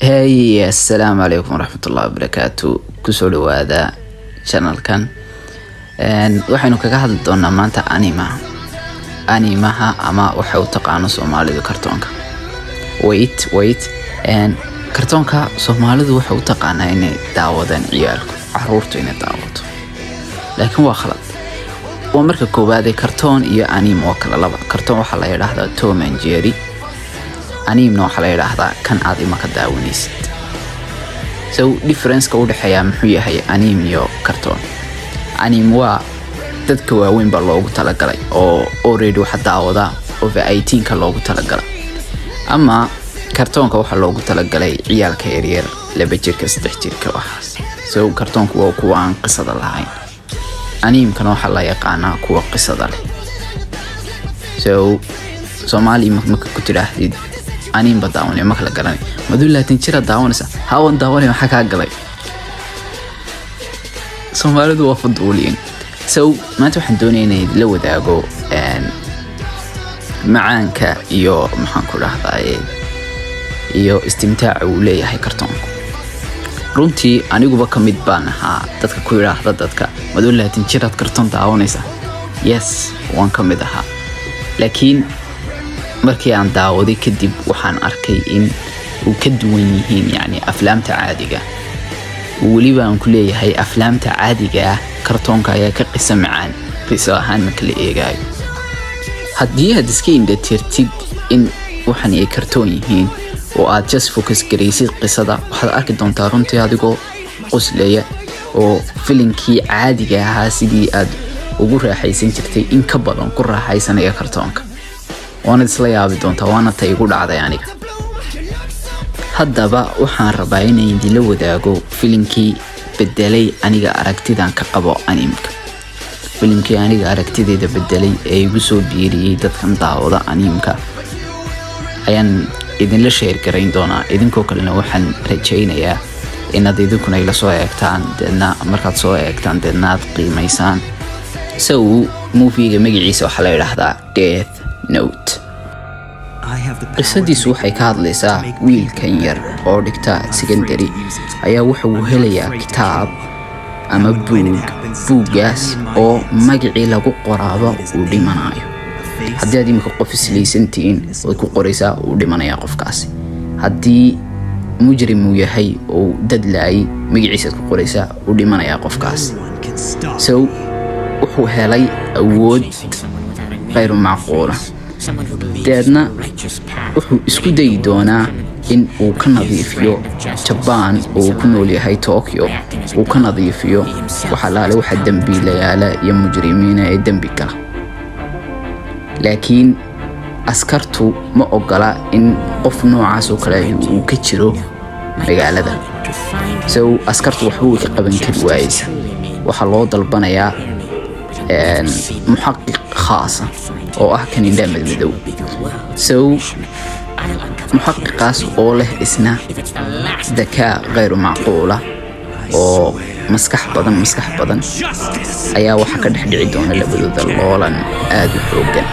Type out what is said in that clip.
Hey, assalamu alaikum warahmatullahi wabarakatuh. Kusoo dhawaada channelkan. Waxaynu kaga hadli doonaa maanta animaha ama waxa uu taqaano Soomaalidu kartoonka. Wait. Kartoonka Soomaalidu waxa uu taqaanaa inay daawadaan ciyaalku, caruurtu inay daawato. Laakiin waa khalad. Waa marka koowaad kartoon iyo anime oo kala laba. Kartoon waxa la yiraahdaa Tom and Jerry. anime waxa la yiraahdaa kan aad imaka daawanaysid. So difference ka u dhaxeeya muxuu yahay anime iyo kartoon? Anime waa dadka waaweyn baa loogu talagalay oo already waxa daawada over 18 ka loogu talagalay. Ama kartoonka waxa loogu talagalay ciyaalka yaryar 2 jirka 3 jirka waxaas. So kartoonku waa kuwa aan qisada lahayn. Anime kana waxa la yaqaanaa kuwa qisada leh. So Soomaali marka ku tiraahdo anime badaawanay ma kala garanay madulatin jira daawanaysa hawan daawanay waxa ka galay Soomaalidu waa faduuliin. So maanta waxaan doonaynaa la wadaago macaanka iyo maxaan ku raahdaa iyo istimtaaca uu leeyahay kartoonku. Runtii aniguba kamid baan ahaa dadka ku yiraahdo dadka madulatin jira kartoon daawanaysa. Yes, waan kamid ahaa. Laakiin markii aan daawaday kadib waxaan arkay in uu ka duwan yihiin yani aflaamta caadiga. Waliba aan ku leeyahay aflaamta caadiga kartoonka ayaa ka qisa macaan qiso ahaan marka la eegayo. Haddii aad iska indhatirtid in waxan ay kartoon yihiin oo aad just focus garaysid qisada waxaad arki doontaa runtii adigoo qoslaya oo filimkii caadiga ahaa sidii aad ugu raaxaysan jirtay in ka badan ku raaxaysanaya kartoonka. waana isla yaabi doontaa waana tay igu dhacday aniga. Haddaba waxaan rabaa inaan idin wadaago filimkii bedelay aniga aragtidan ka qabo animeka. Filimkii aniga aragtideeda bedelay ee igu soo biiriyay dadkan daawada animeka ayaan idin la share garayn doonaa. Idinkoo kalena waxaan rajaynayaa inaad idinkuna ila soo eegtaan deedna markaad soo eegtaan deedna aad qiimaysaan. So movie-ga magaciisa waxa la yiraahdaa Death Note. qisadiisu waxay ka hadlaysaa wiilkan yar oo dhigta secondary ayaa waxa uu helayaa kitaab ama buugaas oo magacii lagu qoraabo uu dhimanayo. haddii aad imika qof islaysantiin oo ku qoraysaa uu dhimanaya qofkaasi. haddii mujrim uu yahay oo dad laayay magaciisa ku qoraysaa uu dhimanaya qofkaasi. So wuxuu helay awood غير معقولة. deedna wuxuu isku dayi doonaa in uu ka nadiifiyo Japan oo ku nool yahay Tokyo uu ka nadiifiyo waxa waxa dambiilayaal iyo mujrimiin ee dambi kala. laakiin askartu ma ogola in qof noocaas oo kale uu ka jiro magaalada. So askartu waxbuu ka qaban kari waayay. waxa loo dalbanayaa محقق خاص أو أحكي نداء مدو. So محقق أو له اسمه ذكاء غير معقولة أو مسكح بدن أيا وحكد حد عدون اللي بدو ذا الغولن آدو حوجن.